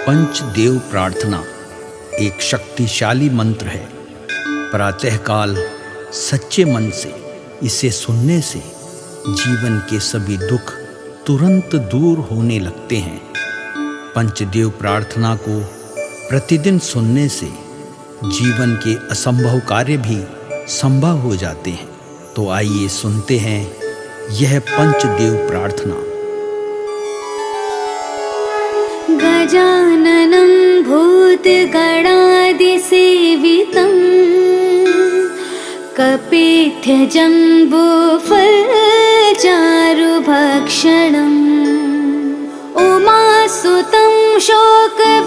पंचदेव प्रार्थना एक शक्तिशाली मंत्र है। प्रातःकाल सच्चे मन से इसे सुनने से जीवन के सभी दुख तुरंत दूर होने लगते हैं। पंचदेव प्रार्थना को प्रतिदिन सुनने से जीवन के असंभव कार्य भी संभव हो जाते हैं। तो आइए सुनते हैं यह पंचदेव प्रार्थना। गजाननं भूतगणादिसेवितं कपित्थजम्बूफलचारुभक्षणम् उमासुतं शोकविनाशकारकं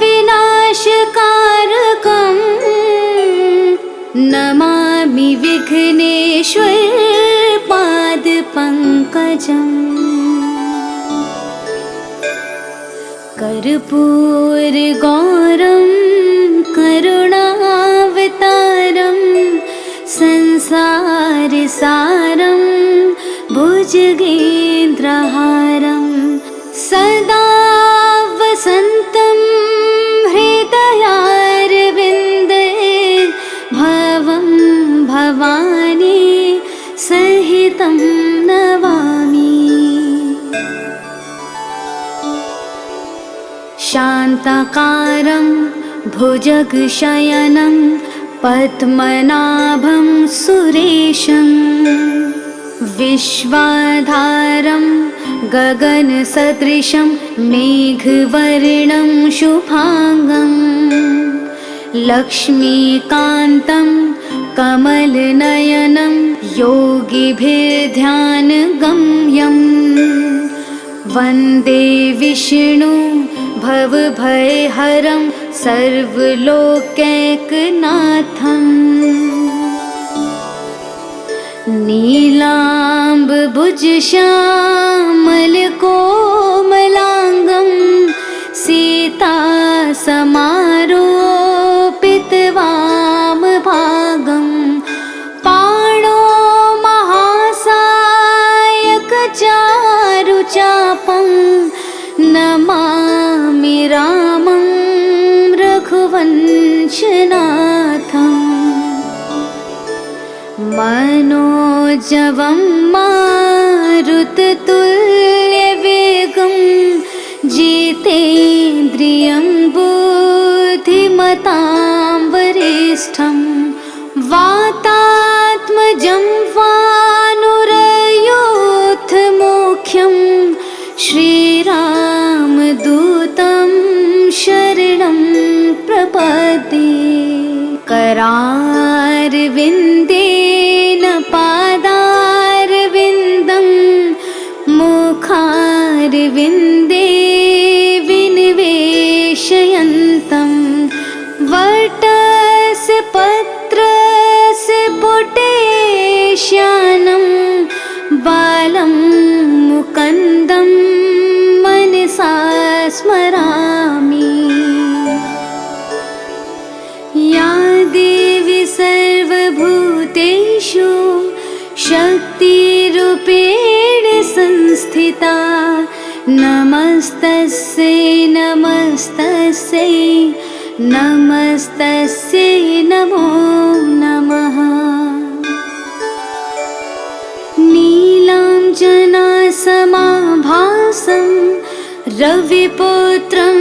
नमामि विघ्नेश्वरपादपङ्कजम्। कर्पूरगौरं करुणावतारं संसारसारं भुजगेन्द्रहारं सदा वसन्तं हृदयारविन्दे भवं भवानी सहितं नमामि। शान्ताकारं भुजगशयनं पद्मनाभं सुरेशं विश्वाधारं गगनसदृशं मेघवर्णं शुभांगं लक्ष्मीकान्तं कमलनयनं योगिभिर्ध्यानगम्यं वन्दे विष्णु भवभयहरं सर्वलोकैकनाथम्। नीलाम्बुजश्यामलकोमलाङ्गं सीतासमारोपितवामभागं पाणो महासायकचारुचापं नमामि रामं रघुवंशनाथम्। मनोजवं मारुततुल्यवेगं जितेन्द्रियं बुद्धिमतां वरिष्ठं वातात्मजं वानुरयोधमुख्यं श्रीरामदूतं शरणं प्रपद्ये। करारविन्देन पादारविन्दं मुखारविन्दे विनिवेशयन्तं वटस्य पत्रस्य पुटेश्यानं बालं मुकुन्दं मनसा स्मरामि। या देवी सर्वभूतेषु शक्तिरूपेण संस्थिता नमस्तस्यै नमस्तस्यै नमस्तस्यै नमो नमः। नीलाञ्जनासमाभासं रविपुत्रं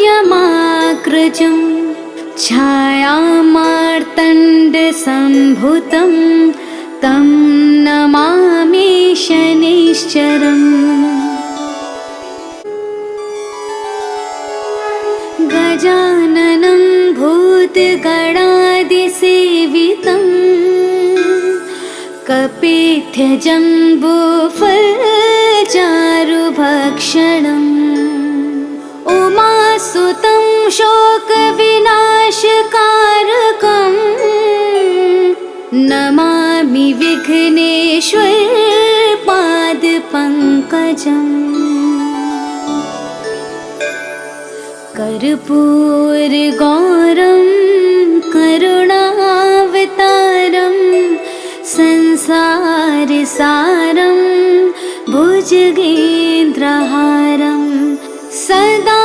यमाग्रजं छायामार्तण्डसम्भुतं तं नमामि शनैश्चरम्। गजाननं भूतगणादिसेवितं कपित्थजम्बूफलचारुभक्षणम् उमासुतं शोकविनाशकारकं नमामि विघ्नेश्वरपादपङ्कजम्। कर्पूरगौरं करुणावतारं संसारसारं भुजगेन्द्रहारं सदा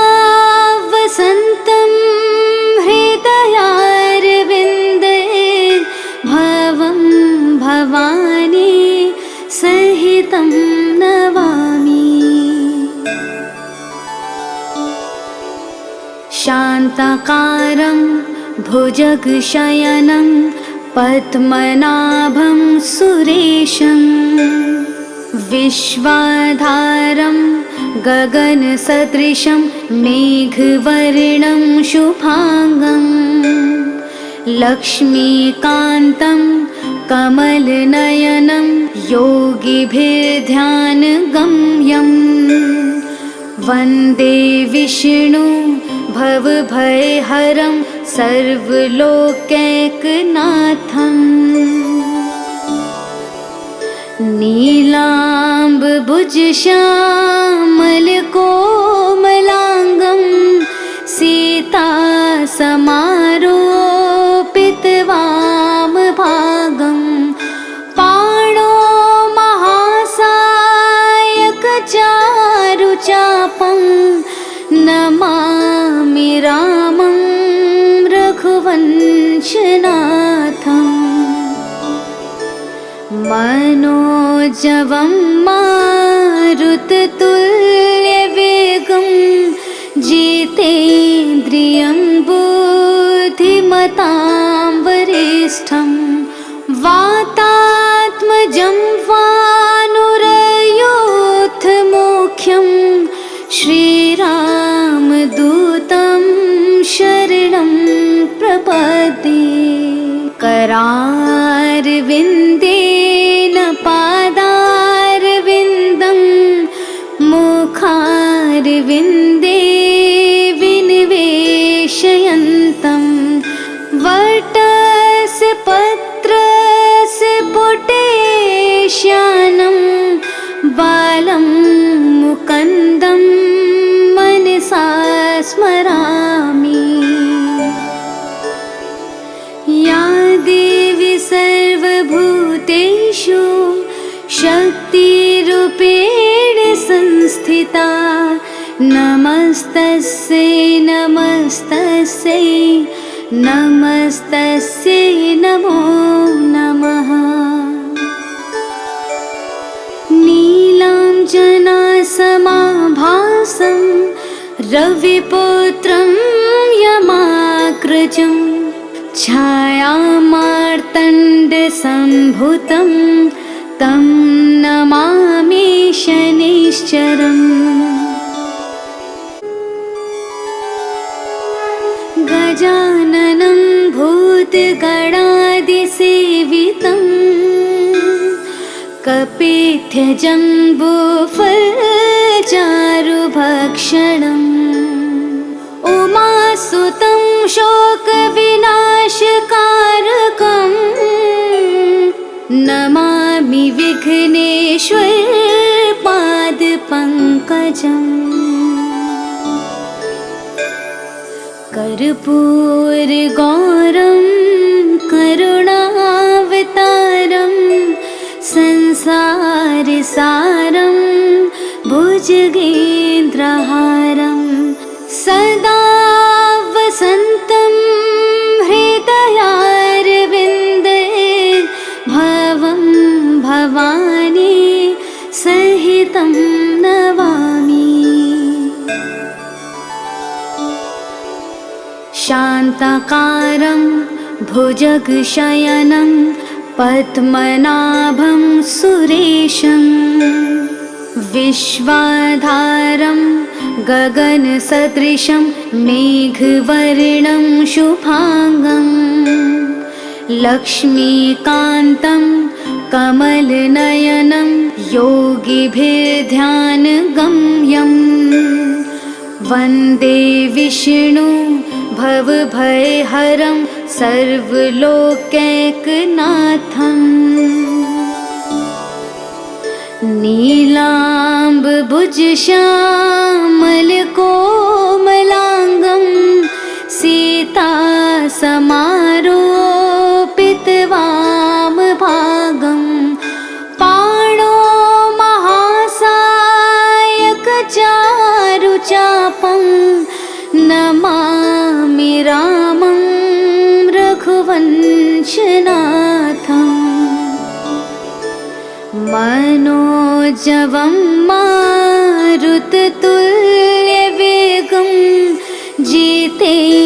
वसन्तं शान्ताकारं भुजगशयनं पद्मनाभं सुरेशं विश्वाधारं गगनसदृशं मेघवर्णं शुभांगं लक्ष्मीकान्तं कमलनयनं योगिभिर्ध्यानगम्यं वन्दे विष्णु भवभयहरं सर्वलोकैकनाथं नीलाम्बुजश्यामलकोमलाङ्गं सीतासमारोपितवामभागं पाणो महासायकचारुचापं नमामि रामं रघुवंशनाथम् मनोजवं मारुततुल्यवेगं जितेन्द्रियं बुद्धिमतां वरिष्ठं वातात्मजं वानुरयोधमुख्यं श्रीरामदूतं शरणं प्रपद्ये करारविन्देन पादारविन्दं मुखारविन्दे विनिवेशयन्तं वटस्य पत्रस्य पुटेश्यानं बालं मुकुन्दं मनसा स्मरामि। या देवी सर्वभूतेषु शक्तिरूपेण संस्थिता नमस्तस्यै नमस्तस्यै नमस्तस्यै नमो नमः। नीलाञ्जनासमाभासं रविपुत्रं यमाग्रजं छायामार्तण्डसम्भुतं तं नमामि शनैश्चरम् गजाननं भूतगणादिसेवितं कपित्थजम्बूफलचारुभक्षणम् उमासुतं शोकविनाशकारकं नमामि विघ्नेश्वरपादपङ्कजम् कर्पूरगौरं करुणावतारं संसारसारं भुजगेन्द्रहारं सदा वसन्तं हृदयारविन्दे भवं भवानी सहितं नमामि। शान्ताकारं भुजगशयनं पद्मनाभं सुरेशं विश्वाधारं गगनसदृशं मेघवर्णं शुभांगं लक्ष्मीकान्तं कमलनयनं योगिभिर्ध्यानगम्यं वन्दे विष्णु भवभयहरं सर्वलोकैकनाथं नीलाम्बुजश्यामलकोमलाङ्गं सीतासमारोपितवामभागं पाणो महासायकचारुचापं नमामि रामं रघुवंशनाथम् मनोजवं मारुततुल्यवेगं जितेन्द्रियं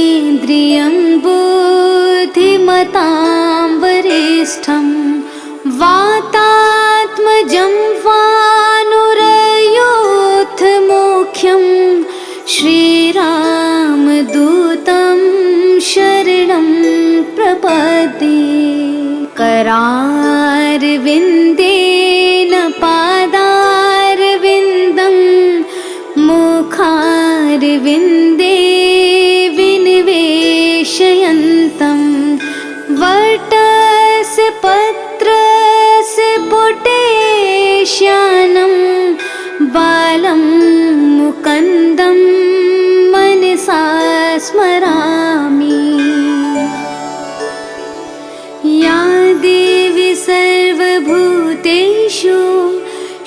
वरिष्ठं वातात्मजं वानुरयोधमुख्यं श्रीरामदूतं शरणं प्रपद्ये। करारविन्देन पादारविन्दं मुखारविन्दे विनिवेशयन्तं वटस्य पत्रस्य पुटेश्यानं बालं मुकुन्दं मनसा स्मरामि। या देवी सर्वभूतेषु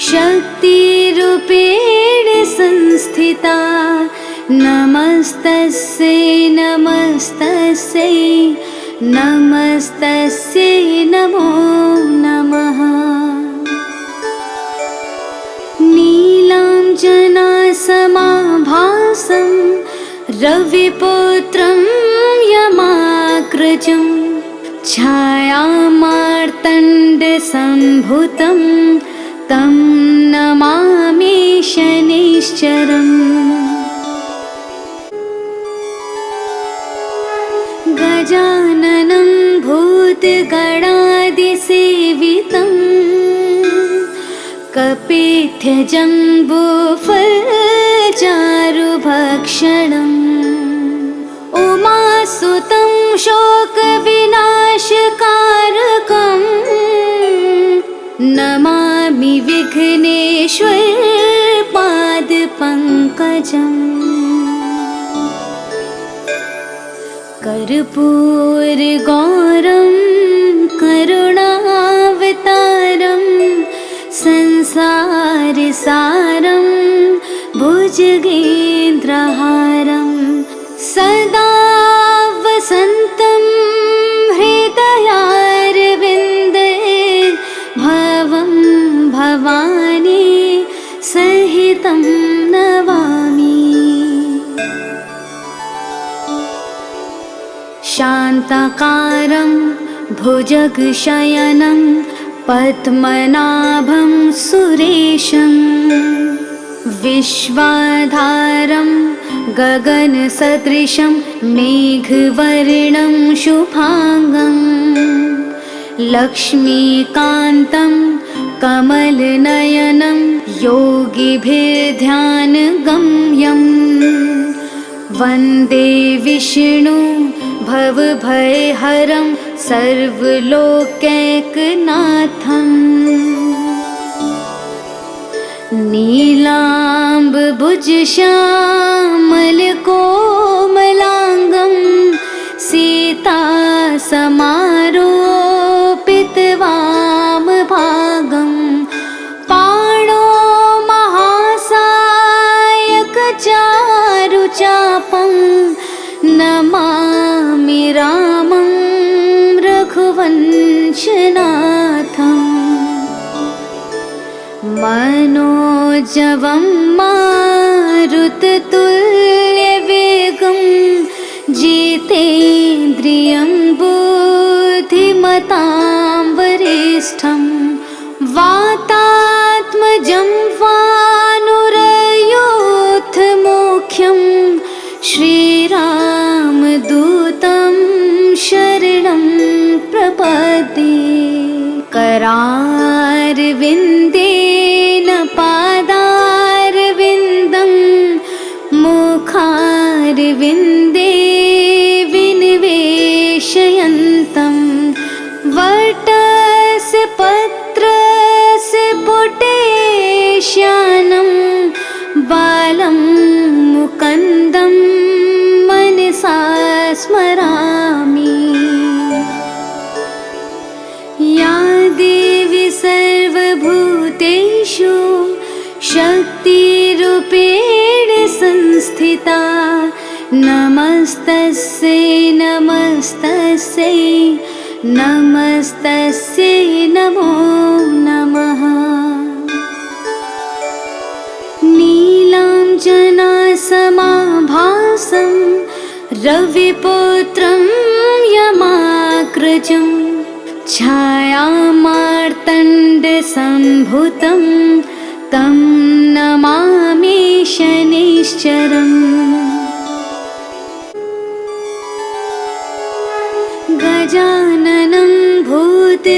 शक्तिरूपेण संस्थिता नमस्तस्यै नमस्तस्यै नमस्तस्यै नमो नमः। नीलाञ्जनासमाभासं रविपुत्रं यमाग्रजं छायामार्तण्डसम्भुतं तं नमामि शनैश्चरम्। गजाननं भूतगणादिसेवितं कपित्थजम्बूफलचारुभक्षणम् उमासुतं शोकविनाशकारकं नमामि विघ्नेश्वर पादपङ्कजम्। कर्पूरगौरं करुणावतारं संसारसारं भुजगेन्द्रहारं सदा वसन्तं हृदयारविन्दे भवं भवानी सहितं नमामि। शान्ताकारं भुजगशयनं पद्मनाभं सुरेशं विश्वाधारं गगनसदृशं मेघवर्णं शुभांगं लक्ष्मीकान्तं कमलनयनं योगिभिर्ध्यानगम्यं वन्दे विष्णु भवभयहरं सर्वलोकैकनाथम्। नीलाम्बुजश्यामलकोमलाङ्गं सीतासमारोपितवामभागं पाणो महासायकचारुचापं नमामि रामं रघुवंशनाथम्। मनोजवं मारुततुल्यवेगं जितेन्द्रियं बुद्धिमतां वरिष्ठं वातात्मजं वानुरयोधमुख्यं श्रीरामदूतं शरणं प्रपद्ये। करारविन्देन पादारविन्दं मुखारविन्दे विनिवेशयन्तं वटस्य पत्रस्य पुटेश्यानं बालं मुकुन्दं मनसा स्मरामि। या देवी सर्वभूतेषु शक्तिरूपेण संस्थिता नमस्तस्यै नमस्तस्यै नमस्तस्यै नमो नमः। नीलाञ्जनासमाभासं रविपुत्रं यमाग्रजं छायामार्तण्डसम्भुतं तं नमामि शनिश्चरम्। गजाननं भूतगणादिसेवितं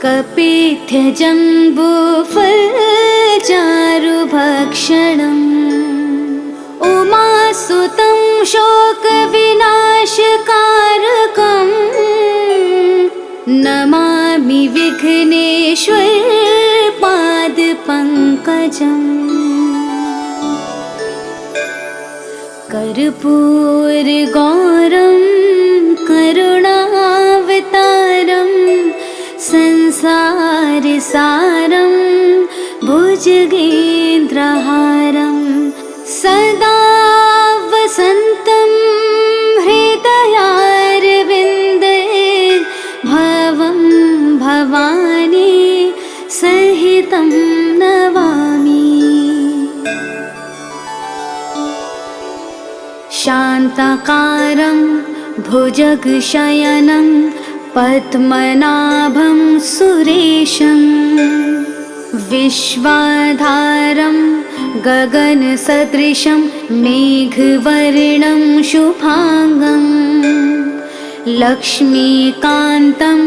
कपित्थजम्बूफलचारुभक्षणम्। उमासुतं शोकविनाशकारकं नमामि विघ्नेश्वरपादपङ्कजम्। कर्पूरगौरं करुणावतारं संसारसारं भुजगेन्द्रहारं सदा वसन्तं हृदयारविन्दे भवं भवानी सहितं नमामि। शान्ताकारं भुजगशयनं पद्मनाभं सुरेशं विश्वाधारं गगनसदृशं मेघवर्णं शुभांगं लक्ष्मीकान्तं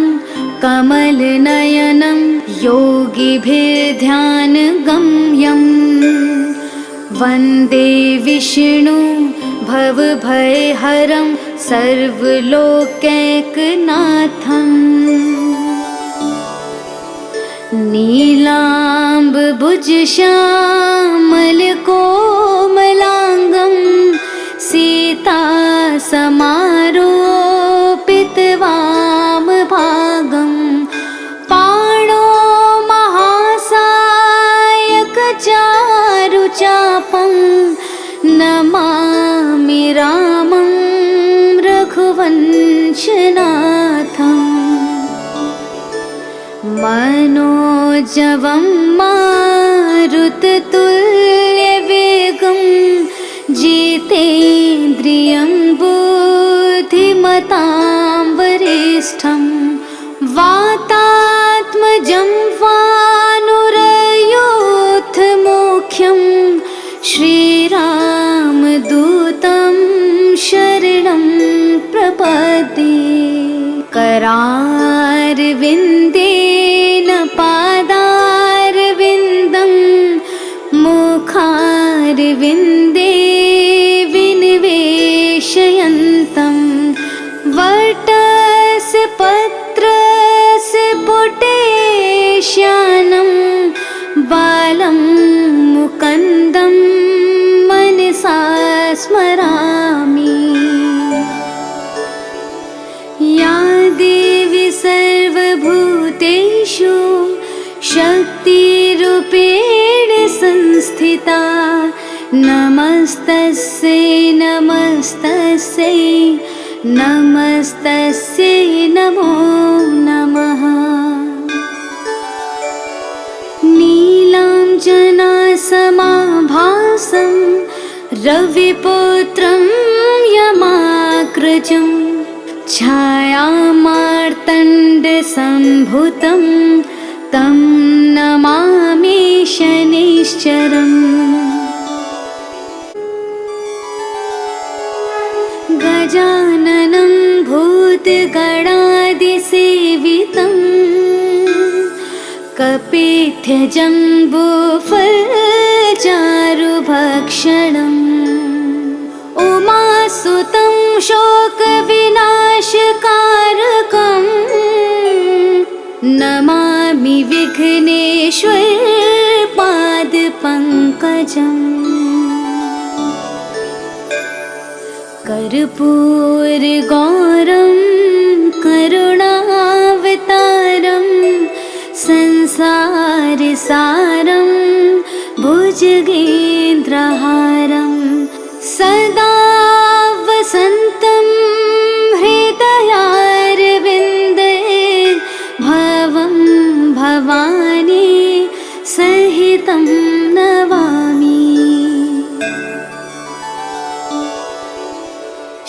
कमलनयनं योगिभिर्ध्यानगम्यं वन्दे विष्णु भवभयहरं सर्वलोकैकनाथम्। नीलाम्बुजश्यामलकोमलाङ्गं सीतासमारोपितवामभागं पाणो महासायकचारुचापं नमामि रामं रघुवंशनाथम्। मनोजवं मारुततुल्यवेगं जितेन्द्रियं बुद्धिमतां वरिष्ठं वातात्मजं वानुरयोधमुख्यं श्रीरामदूतं शरणं प्रपद्ये। करारविन्देन पादारविन्दं मुखारविन्दे विनिवेशयन्तं वटस्य पत्रस्य पुटेश्यानं बालं मुकुन्दं मनसा स्मरामि। या देवी सर्वभूतेषु शक्तिरूपेण संस्थिता नमस्तस्यै नमस्तस्यै नमस्तस्यै नमो नमः। नीलाञ्जनासमाभासं रविपुत्रं यमाग्रजं छायामार्तण्डसम्भुतं तं नमामि शनिश्चरम्। गजाननं भूतगणादिसेवितं कपित्थजम्बूफलचारुभक्षणम्। उमासुतं शोकविनाशकारकं नमामि विघ्नेश्वरपादपङ्कजम्। कर्पूरगौरं करुणावतारं संसारसारं भुजगेन्द्रहारं सदा वसन्तं हृदयारविन्दे भवं भवानी सहितं नमामि।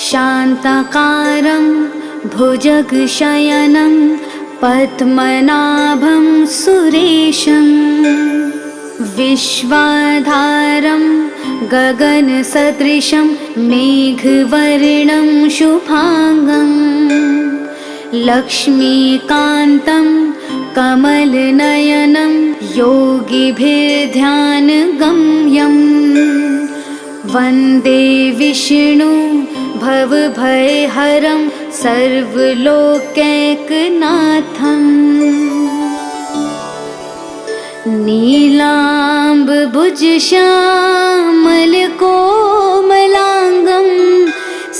शान्ताकारं भुजगशयनं पद्मनाभं सुरेशं विश्वाधारं गगनसदृशं मेघवर्णं शुभांगं लक्ष्मीकान्तं कमलनयनं योगिभिर्ध्यानगम्यं वन्दे विष्णु भवभयहरं सर्वलोकैकनाथं नीलाम्बुजश्यामलकोमलाङ्गं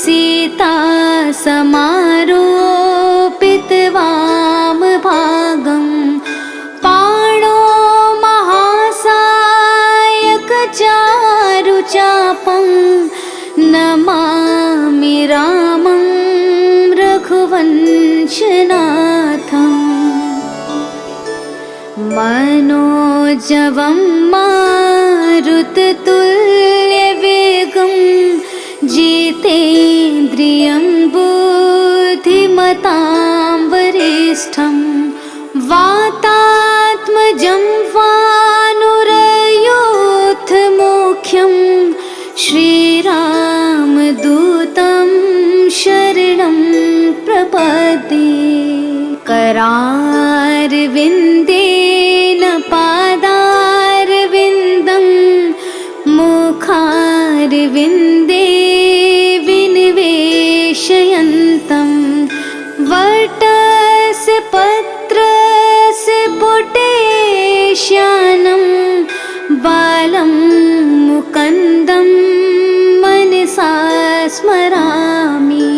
सीतासमारोपितवामभागं पाणो महासायकचारुचापं नमामि रामं रघुवंशनाथम् मनोजवं मारुततुल्यवेगं जितेन्द्रियं बुद्धिमतां वरिष्ठं वातात्मजं वानुरयोधमुख्यं श्रीरामदूतं शरणं प्रपद्ये करारविन्देन पादारविन्दं मुखारविन्दे विनिवेशयन्तं वटस्य पत्रस्य पुटेश्यानं बालं मुकुन्दं मनसा स्मरामि।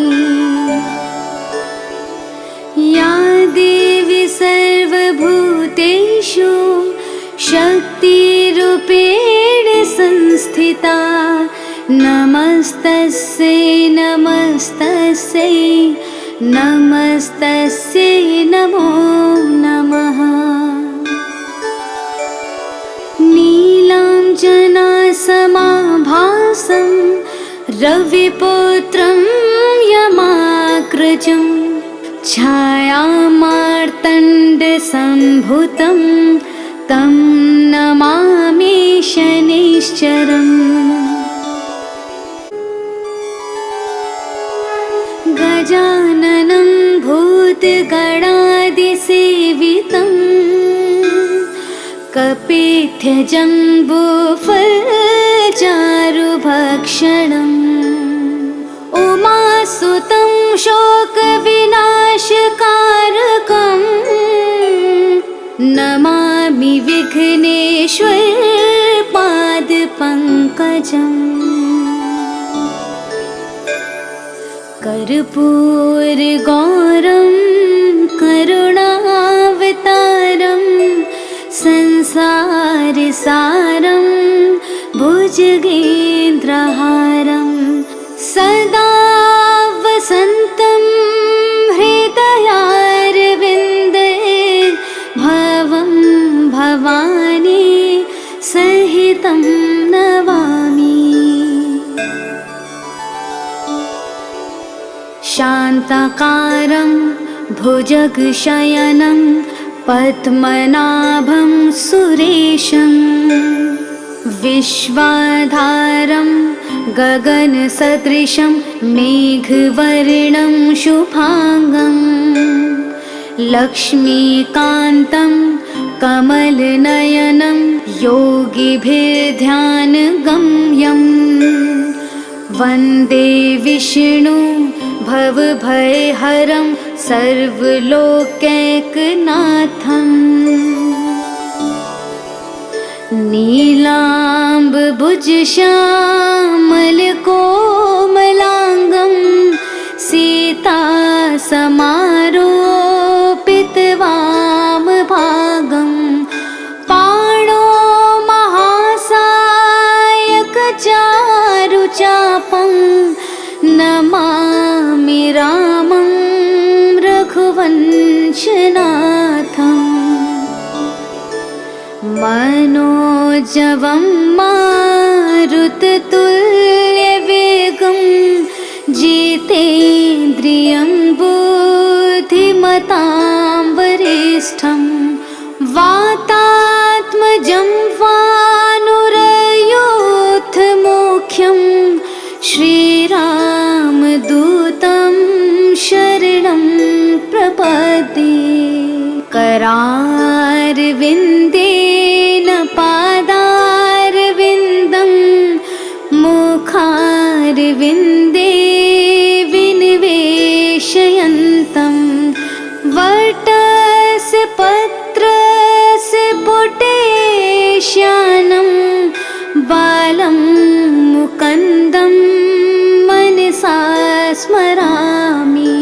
या देवी सर्वभूतेषु शक्तिरूपेण संस्थिता नमस्तस्यै नमस्तस्यै नमस्तस्यै नमो नमः। नीलाञ्जनासमाभासं रविपुत्रं यमाग्रजं छायामार्तण्डसम्भुतं तं नमामि शनैश्चरम् गजाननं भूतगणादिसेवितं कपित्थजम्बूफलचारुभक्षणम् उमासुतं शोकविनाशकारकं नमामि विघ्नेश्वरपादपङ्कजम् कर्पूरगौरं करुणावतारं संसारसारं भुजगेन्द्रहारं सदा वसन्तं हृदयारविन्दे भवं भवानी सहितं नमामि। शान्ताकारं भुजगशयनं पद्मनाभं सुरेशं विश्वाधारं गगनसदृशं मेघवर्णं शुभांगं लक्ष्मीकान्तं कमलनयनं योगिभिर्ध्यानगम्यं वन्दे विष्णु भवभयहरं सर्वलोकैकनाथं नीलाम्बुजश्यामलकोमलाङ्गं सीतासमारोपितवामभागं पाणो महासायकचारुचापं नमामि रामं रघुवंशनाथम् मनोजवं मारुततुल्यवेगं जितेन्द्रियं जितेन्द्रियं बुद्धिमतां वरिष्ठं वातात्मजं वानुरयोधमुख्यं श्रीरामदूतं शरणं प्रपद्ये। करारविन्देन पादारविन्दं मुखारविन्दे विनिवेशयन्तं वटस्य पत्रस्य पुटेश्यानं बालं मुकुन्दं मनसा स्मरामि।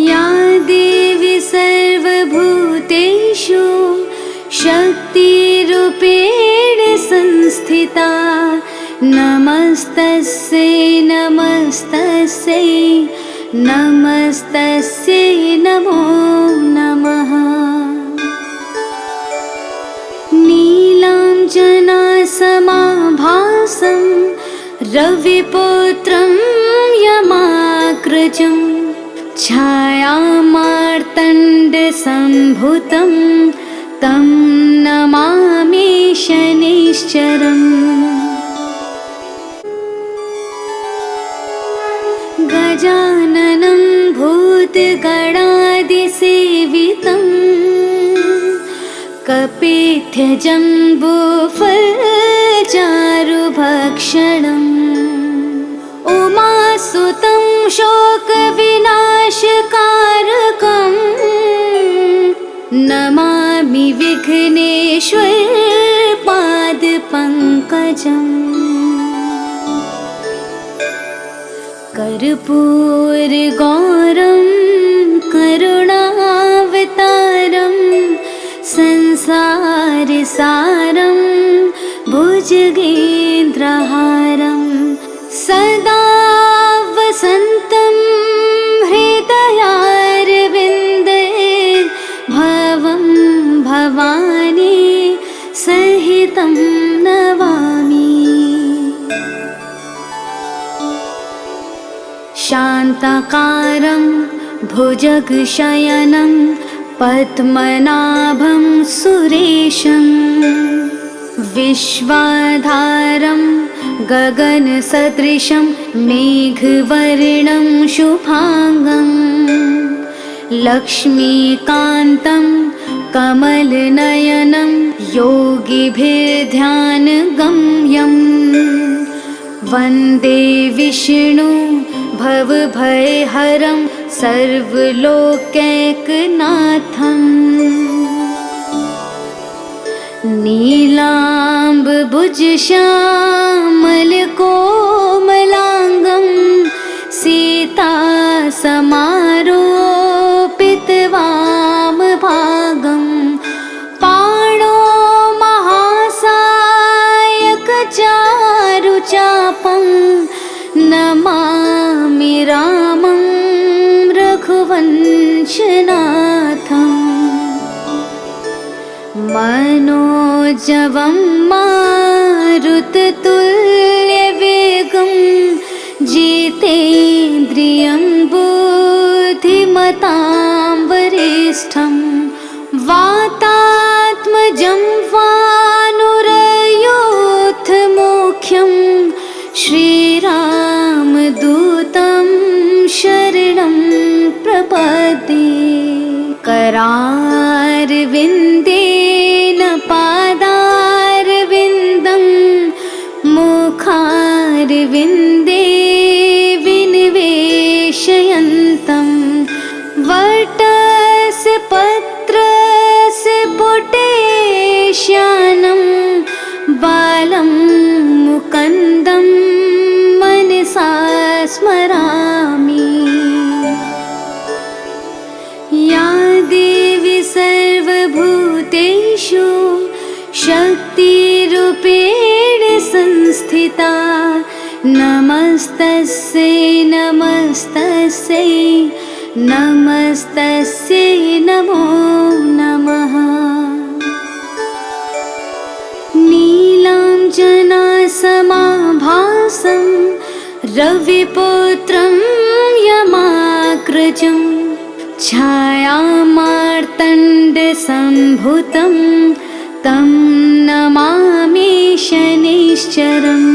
या देवी सर्वभूतेषु शक्तिरूपेण संस्थिता नमस्तस्यै नमस्तस्यै नमस्तस्यै नमो नमः। नीलाञ्जनासमाभासं रविपुत्रं यमाग्रजं छायामार्तण्डसम्भूतं तं नमामि शनैश्चरम्। गजाननं भूतगणादिसेवितं कपित्थजम्बूफलचारुभक्षणम् उमासुतं शोकविनाशकारकं नमामि विघ्नेश्वर पादपङ्कजम्। कर्पूरगौरं करुणावतारं संसारसारं भुजगेन्द्रहारं सदा वसन्तं हृदयारविन्दे भवं भवानी सहितं नमामि। शान्ताकारं भुजगशयनं पद्मनाभं सुरेशं विश्वाधारं गगनसदृशं मेघवर्णं शुभांगं लक्ष्मीकान्तं कमलनयनं योगिभिर्ध्यानगम्यं वन्दे विष्णु भवभयहरं सर्वलोकैकनाथम्। नीलाम्बुजश्यामलकोमलाङ्गं सीतासमारोपितवामभागं पाणो महासायकचारुचापं नमामि रामं रघुवंशनाथम्। मनोजवं मारुततुल्यवेगं जितेन्द्रियं बुद्धिमतां वरिष्ठं वातात्मजं वानुरयोधमुख्यं श्रीरामदूतं शरणं प्रपद्ये। करारविन्देन पादारविन्दं मुखारविन्दे विनिवेशयन्तं वटस्य पत्रस्य पुटेश्यानं बालं मुकुन्दं मनसा स्मरामि। या देवी सर्वभूतेषु शक्तिरूपेण संस्थिता नमस्तस्यै नमस्तस्यै नमस्तस्यै नमो नमः। नीलाञ्जनासमाभासं रविपुत्रं यमाग्रजं छायामार्तण्डसम्भुतं तं नमामि शनैश्चरम्।